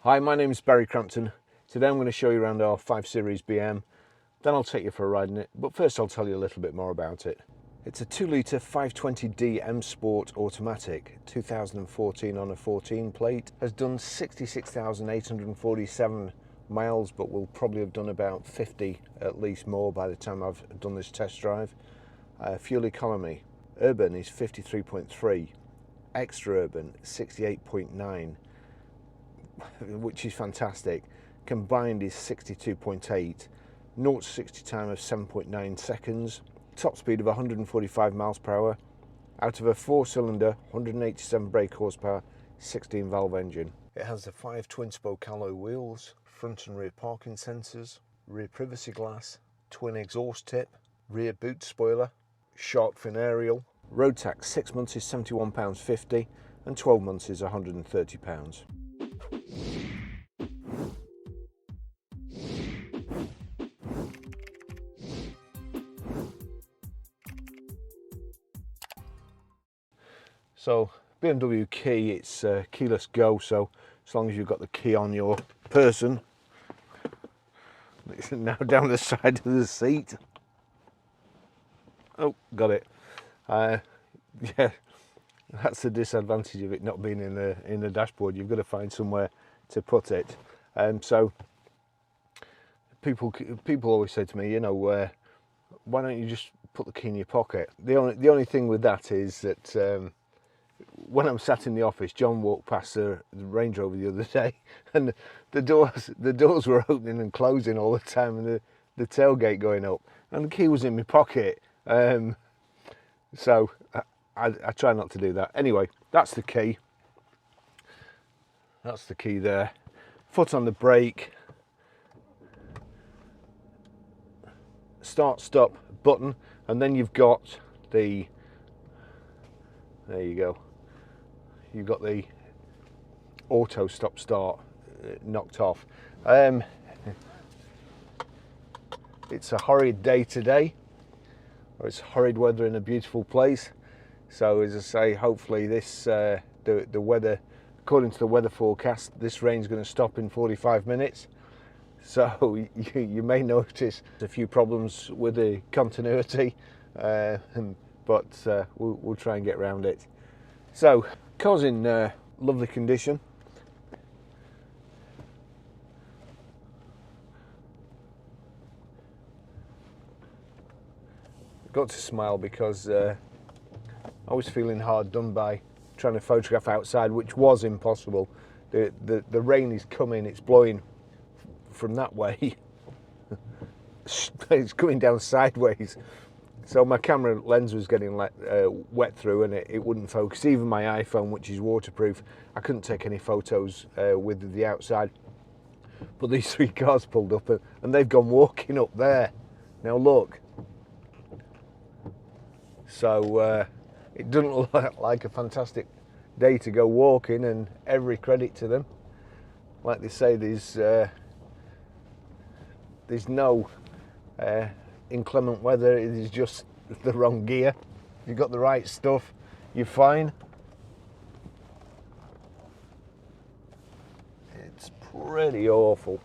Hi, my name is Barrie Crampton. Today I'm going to show you around our 5 Series BM, then I'll take you for a ride in it, but first I'll tell you a little bit more about it. It's a 2-litre 520D M Sport automatic, 2014 on a 14 plate, has done 66,847 miles, but will probably have done about 50 at least more by the time I've done this test drive. Fuel economy, urban is 53.3, extra urban 68.9, which is fantastic. Combined is 62.8, 0 to 60 time of 7.9 seconds, top speed of 145 miles per hour, out of a 4-cylinder, 187 brake horsepower, 16 valve engine. It has the 5 twin spoke alloy wheels, front and rear parking sensors, rear privacy glass, twin exhaust tip, rear boot spoiler, shark fin aerial. Road tax 6 months is £71.50 and 12 months is £130. So BMW key, it's keyless go, so as long as you've got the key on your person. It's now down the side of the seat. Oh, got it. Yeah, that's the disadvantage of it not being in the dashboard. You've got to find somewhere to put it. So people always say to me, you know, why don't you just put the key in your pocket? The only thing with that is that when I'm sat in the office, John walked past the Range Rover the other day, and the doors were opening and closing all the time, and the tailgate going up, and the key was in my pocket. So I try not to do that. Anyway, that's the key. That's the key there. Foot on the brake. Start stop button, and then you've got the, there you go, you've got the auto stop start knocked off. It's a horrid day today, or it's horrid weather in a beautiful place, so as I say, hopefully this the weather, according to the weather forecast, this rain's going to stop in 45 minutes. So you may notice a few problems with the continuity, but we'll try and get around it. So, car's in lovely condition. Got to smile because I was feeling hard done by trying to photograph outside, which was impossible. The rain is coming, it's blowing from that way. It's coming down sideways, so my camera lens was getting wet through, and it wouldn't focus. Even my iPhone, which is waterproof, I couldn't take any photos with the outside. But these 3 cars pulled up, and they've gone walking up there. Now look. So it doesn't look like a fantastic day to go walking, and every credit to them. Like they say, there's no inclement weather, it is just the wrong gear. If you've got the right stuff, you're fine. It's pretty awful.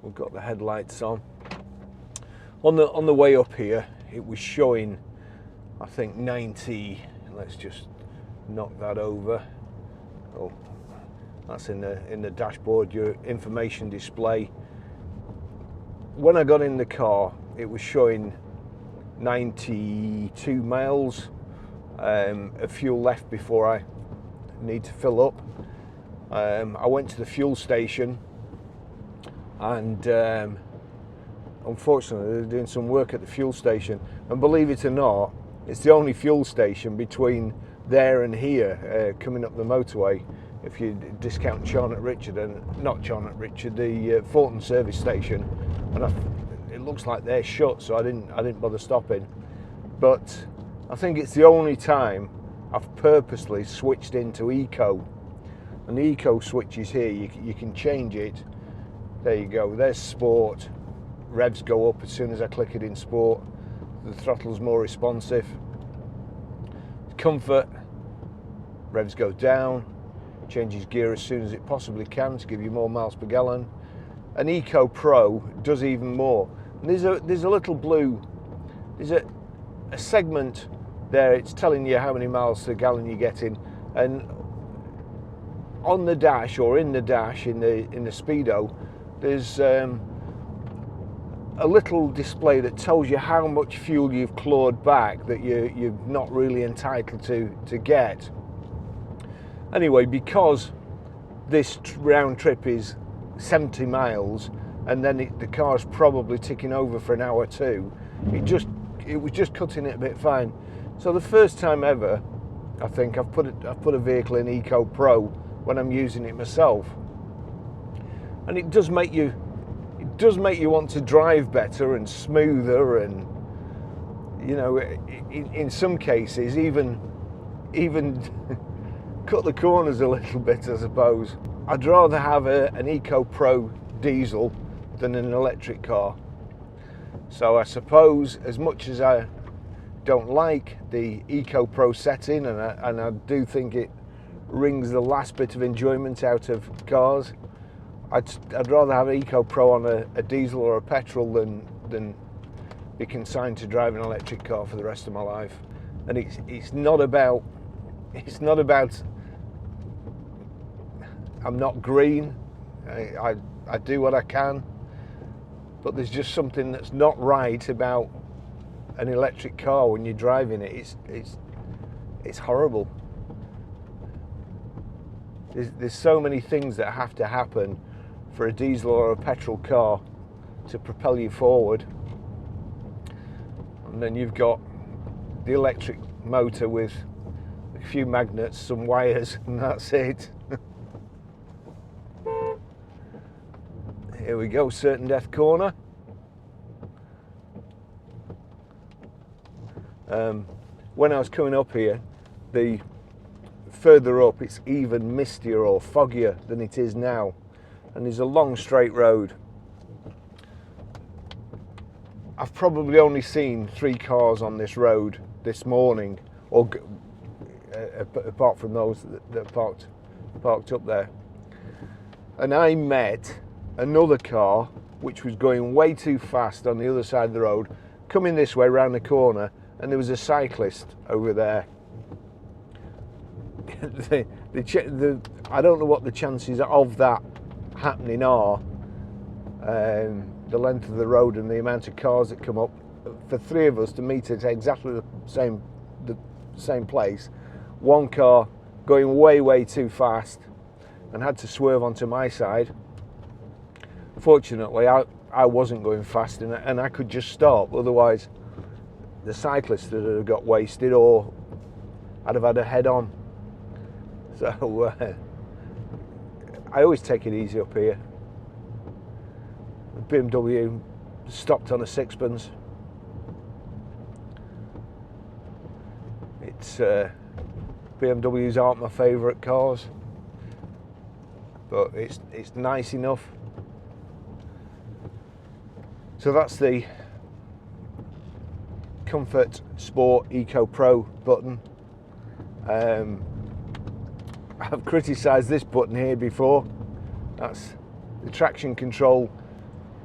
We've got the headlights on. On the way up here, it was showing, I think 90. Let's just knock that over. Oh, that's in the dashboard, your information display. When I got in the car, it was showing 92 miles of fuel left before I need to fill up. I went to the fuel station, and unfortunately they're doing some work at the fuel station, and believe it or not, it's the only fuel station between there and here, coming up the motorway, if you discount Charnock Richard, and not Charnock Richard, the Fulton service station, and it looks like they're shut, so I didn't bother stopping. But I think it's the only time I've purposely switched into Eco, and the Eco switch is here. You can change it. There you go. There's Sport. Revs go up as soon as I click it in Sport. The throttle's more responsive. Comfort. Revs go down. changes gear as soon as it possibly can to give you more miles per gallon. An Eco Pro does even more. And there's a little blue, there's a segment there, it's telling you how many miles per gallon you're getting, and on the dash, or in the dash, in the speedo, there's a little display that tells you how much fuel you've clawed back that you're not really entitled to get. Anyway, because this round trip is 70 miles, and then the car's probably ticking over for an hour or two, it was just cutting it a bit fine. So the first time ever, I think, I've put a vehicle in Eco Pro when I'm using it myself, and it does make you want to drive better and smoother, and you know, in some cases even cut the corners a little bit, I suppose. I'd rather have an Eco Pro diesel than an electric car. So I suppose, as much as I don't like the Eco Pro setting, and I do think it wrings the last bit of enjoyment out of cars, I'd rather have an Eco Pro on a diesel or a petrol than be consigned to drive an electric car for the rest of my life. And it's not about I'm not green. I do what I can, but there's just something that's not right about an electric car when you're driving it. It's horrible. There's so many things that have to happen for a diesel or a petrol car to propel you forward, and then you've got the electric motor with a few magnets, some wires, and that's it. Here we go, certain death corner. When I was coming up here, the further up it's even mistier or foggier than it is now, and there's a long straight road. I've probably only seen 3 cars on this road this morning, or apart from those that parked up there, and I met another car which was going way too fast on the other side of the road, coming this way round the corner, and there was a cyclist over there. I don't know what the chances of that happening are, the length of the road and the amount of cars that come up. For 3 of us to meet at exactly the same place, one car going way too fast and had to swerve onto my side. Fortunately, I wasn't going fast, and I could just stop. Otherwise, the cyclist would have got wasted, or I'd have had a head-on. So I always take it easy up here. The BMW stopped on a sixpence. It's BMWs aren't my favourite cars, but it's nice enough. So that's the Comfort Sport Eco Pro button. I've criticised this button here before. That's the traction control.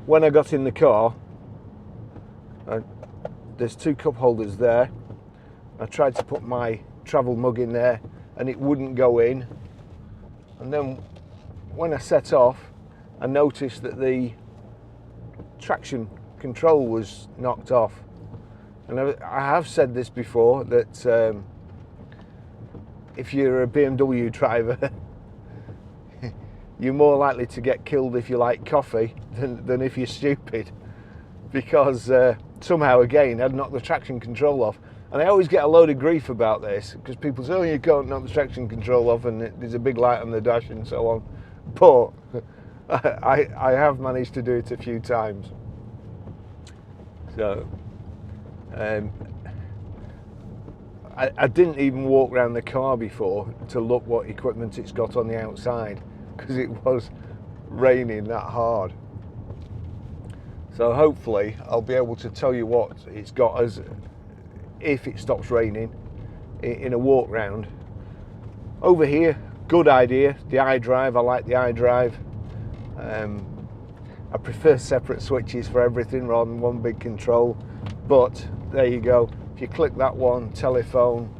When I got in the car, there's 2 cup holders there. I tried to put my travel mug in there and it wouldn't go in. And then when I set off, I noticed that the traction control was knocked off. And I have said this before, that if you're a BMW driver, you're more likely to get killed if you like coffee than if you're stupid, because somehow again I'd knocked the traction control off. And I always get a load of grief about this, because people say, oh, you can't knock the traction control off and there's a big light on the dash and so on. But I have managed to do it a few times. So I didn't even walk around the car before to look what equipment it's got on the outside, because it was raining that hard. So hopefully I'll be able to tell you what it's got as if it stops raining in a walk round. Over here good idea, the iDrive. I like the iDrive. I prefer separate switches for everything rather than one big control, but there you go. If you click that one, telephone,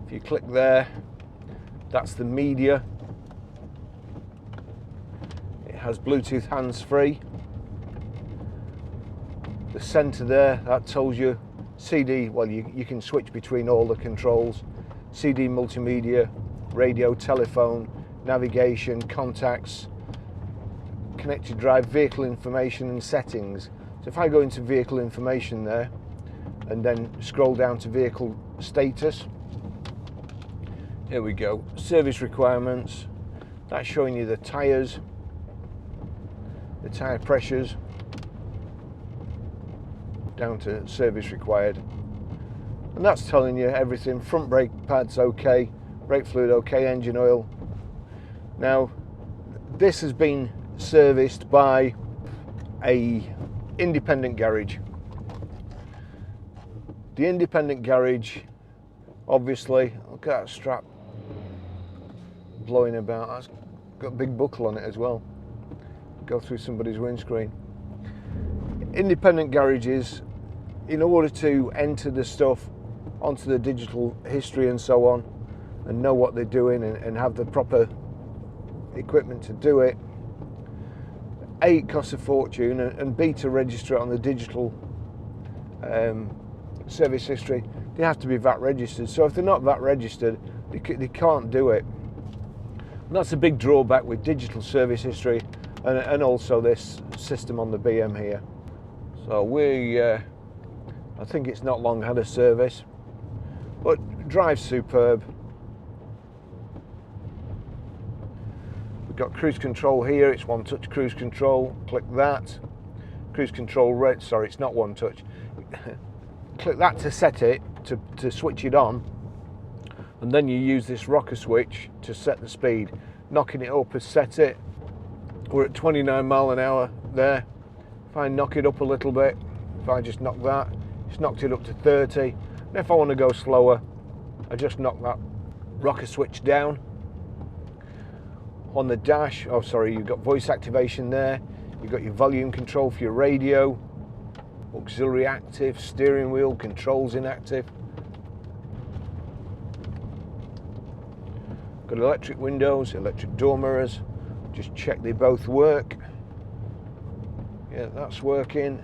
if you click there, that's the media. It has Bluetooth hands-free. The center there, that tells you CD, well you can switch between all the controls. CD, multimedia, radio, telephone, navigation, contacts, connected drive, vehicle information and settings. So if I go into vehicle information there and then scroll down to vehicle status, here we go, service requirements, that's showing you the tyres, the tyre pressures, down to service required, and that's telling you everything. Front brake pads okay, brake fluid okay, engine oil. Now this has been serviced by a independent garage. The independent garage, obviously, look at that strap blowing about, that's got a big buckle on it as well, go through somebody's windscreen. Independent garages, in order to enter the stuff onto the digital history and so on, and know what they're doing and have the proper equipment to do it, A, it costs a fortune, and B, to register it on the digital service history, they have to be VAT registered. So if they're not VAT registered, they can't do it. And that's a big drawback with digital service history and also this system on the BM here. So I think it's not long had a service, but drives superb. We've got cruise control here, it's one touch cruise control, click that. Cruise control red, sorry, it's not one touch. Click that to set it, to switch it on, and then you use this rocker switch to set the speed. Knocking it up has set it. We're at 29 mile an hour there. If I knock it up a little bit, if I just knock that, it's knocked it up to 30. And if I want to go slower, I just knock that rocker switch down. On the dash, oh sorry, you've got voice activation there. You've got your volume control for your radio, auxiliary active, steering wheel, controls inactive. Got electric windows, electric door mirrors. Just check they both work. Yeah, that's working.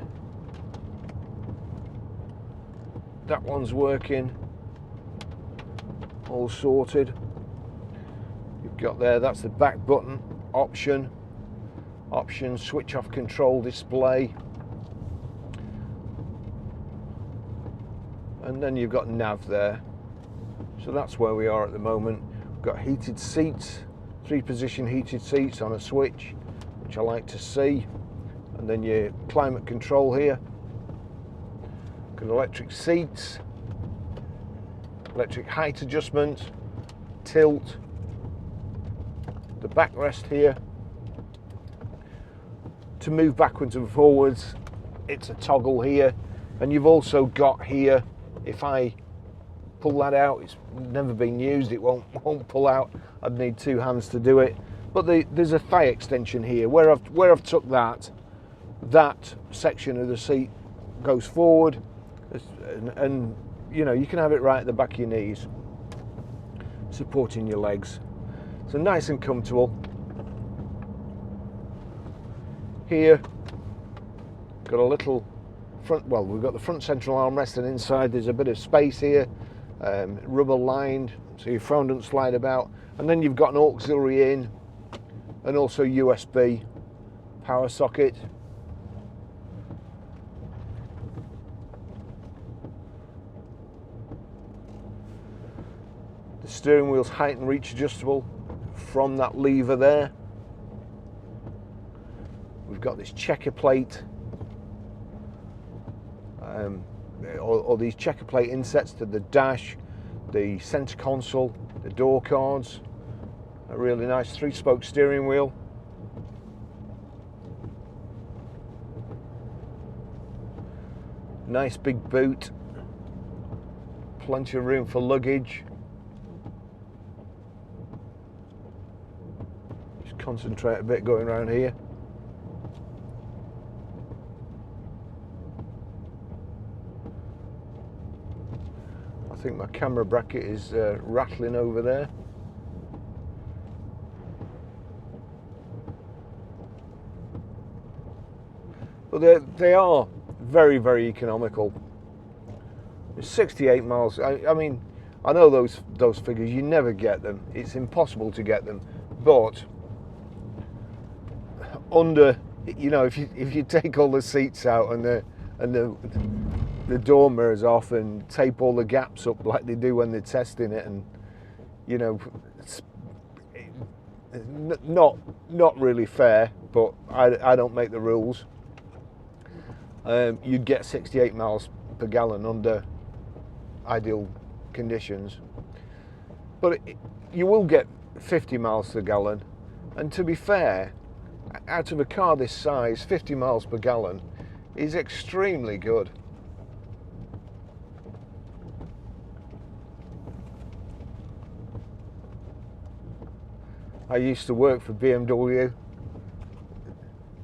That one's working. All sorted. You've got there, that's the back button, option, switch off control display. And then you've got nav there. So that's where we are at the moment. We've got heated seats, 3-position heated seats on a switch, which I like to see. And then your climate control here. Got electric seats, electric height adjustment, tilt, the backrest here. To move backwards and forwards, it's a toggle here. And you've also got here, if I pull that out, it's never been used, it won't pull out. I'd need 2 hands to do it. But there's a thigh extension here. Where I've took that section of the seat goes forward, and you know, you can have it right at the back of your knees, supporting your legs. So nice and comfortable. Here, got a little front, well, we've got the front central armrest, and inside there's a bit of space here, rubber lined, so your phone doesn't slide about. And then you've got an auxiliary in, and also USB power socket. The steering wheel's height and reach adjustable from that lever there. We've got this checker plate, or these checker plate insets to the dash, the center console, the door cards. A really nice 3-spoke steering wheel. Nice big boot. Plenty of room for luggage. concentrate a bit going around here. I think my camera bracket is rattling over there. But they are very, very economical. 68 miles. I mean, I know those figures. You never get them. It's impossible to get them. But under, you know, if you take all the seats out and the door mirrors off and tape all the gaps up like they do when they're testing it, and you know, it's not really fair. But I don't make the rules. You'd get 68 miles per gallon under ideal conditions, but you will get 50 miles per gallon, and to be fair, out of a car this size, 50 miles per gallon is extremely good. I used to work for BMW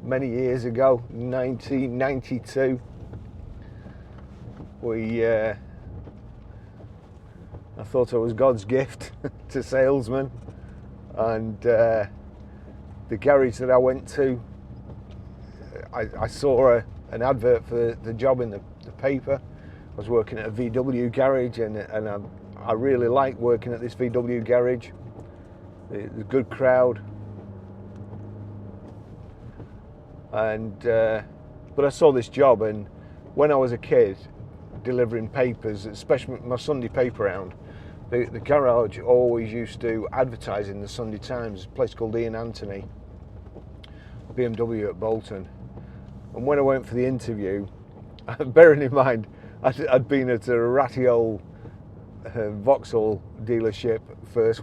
many years ago, 1992. I thought I was God's gift to salesmen, and the garage that I went to, I saw an advert for the job in the paper. I was working at a VW garage, and I really liked working at this VW garage. It was a good crowd, and but I saw this job, and when I was a kid delivering papers, especially my Sunday paper round, the garage always used to advertise in the Sunday Times, a place called Ian Anthony, BMW at Bolton. And when I went for the interview, bearing in mind I'd been at a ratty old Vauxhall dealership first,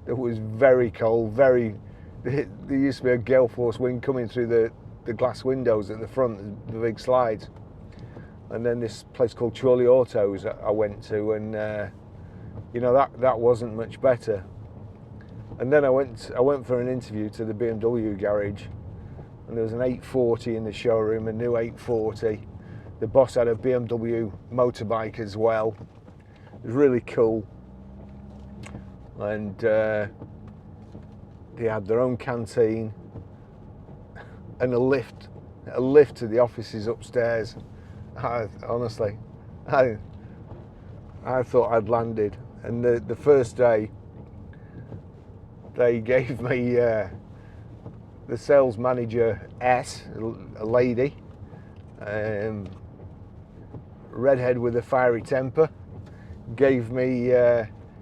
it was very cold, there used to be a gale force wind coming through the glass windows at the front, the big slides. And then this place called Chorley Autos I went to, and you know, that wasn't much better. And then I went for an interview to the BMW garage, and there was an 840 in the showroom, a new 840. The boss had a BMW motorbike as well. It was really cool, and they had their own canteen and a lift to the offices upstairs. Honestly, I thought I'd landed. And the first day, they gave me the sales manager S, a lady, redhead with a fiery temper, gave me,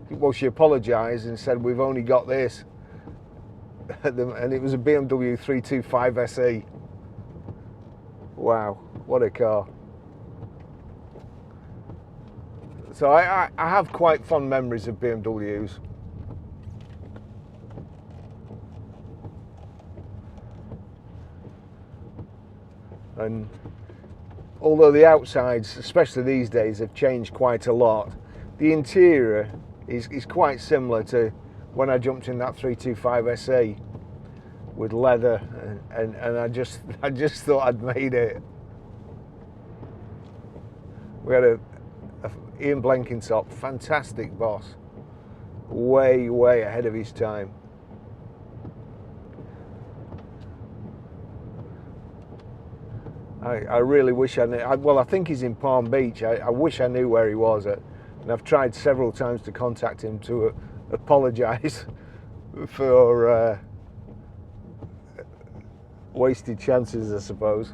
well, she apologised and said, "We've only got this," and it was a BMW 325 SE. Wow, what a car. So I have quite fond memories of BMWs. And although the outsides, especially these days, have changed quite a lot, the interior is quite similar to when I jumped in that 325 SE with leather, and I just thought I'd made it. We had a Ian Blenkinsop, fantastic boss, way ahead of his time. I really wish I knew. Well, I think he's in Palm Beach. I wish I knew where he was at, and I've tried several times to contact him to apologise for wasted chances, I suppose.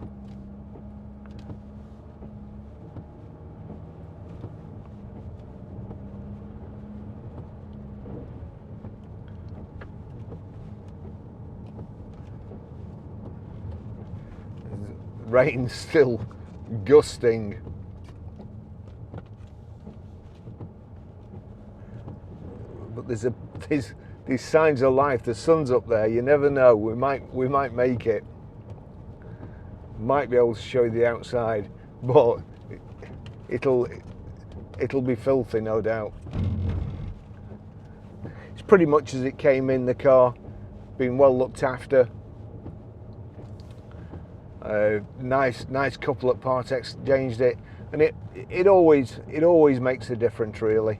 Rain's still gusting. But there's these signs of life. The sun's up there. You never know. We might make it. Might be able to show you the outside, but it'll be filthy, no doubt. It's pretty much as it came in the car. been well looked after. Nice couple at part exchanged it, and it always makes a difference, really.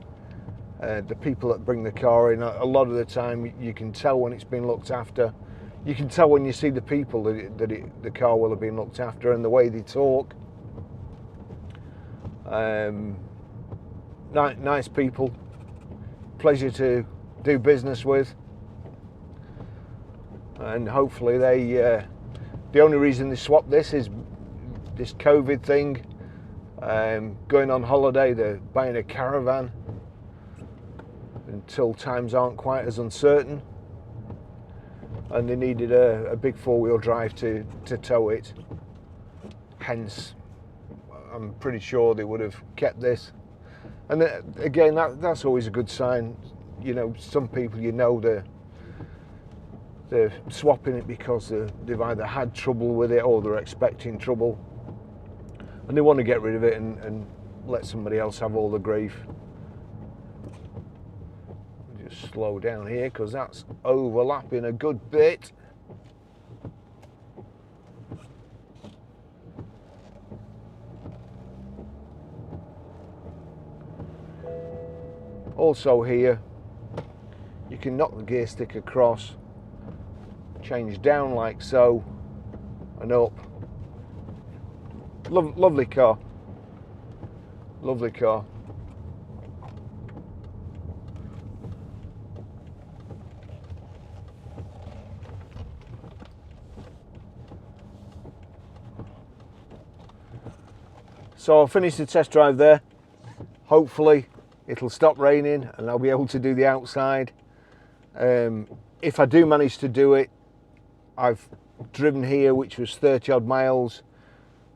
The people that bring the car in, a lot of the time you can tell when it's been looked after. You can tell when you see the people that the car will have been looked after, and the way they talk. Nice people, pleasure to do business with, and hopefully the only reason they swapped this is this COVID thing. Going on holiday, they're buying a caravan until times aren't quite as uncertain, and they needed a big four-wheel drive to tow it. Hence, I'm pretty sure they would have kept this. And again, that's always a good sign. You know, some people, you know, they're swapping it because they've either had trouble with it or they're expecting trouble, and they want to get rid of it and let somebody else have all the grief. Just slow down here because that's overlapping a good bit. Also here, you can knock the gear stick across, change down like so, and up. Lovely car. Lovely car. So I'll finish the test drive there. Hopefully it'll stop raining and I'll be able to do the outside. If I do manage to do it, I've driven here, which was 30 odd miles,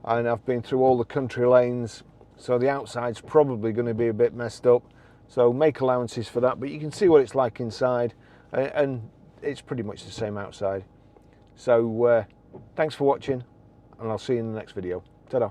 and I've been through all the country lanes, so the outside's probably going to be a bit messed up, so make allowances for that. But you can see what it's like inside, and it's pretty much the same outside. So thanks for watching, and I'll see you in the next video. Ta-da.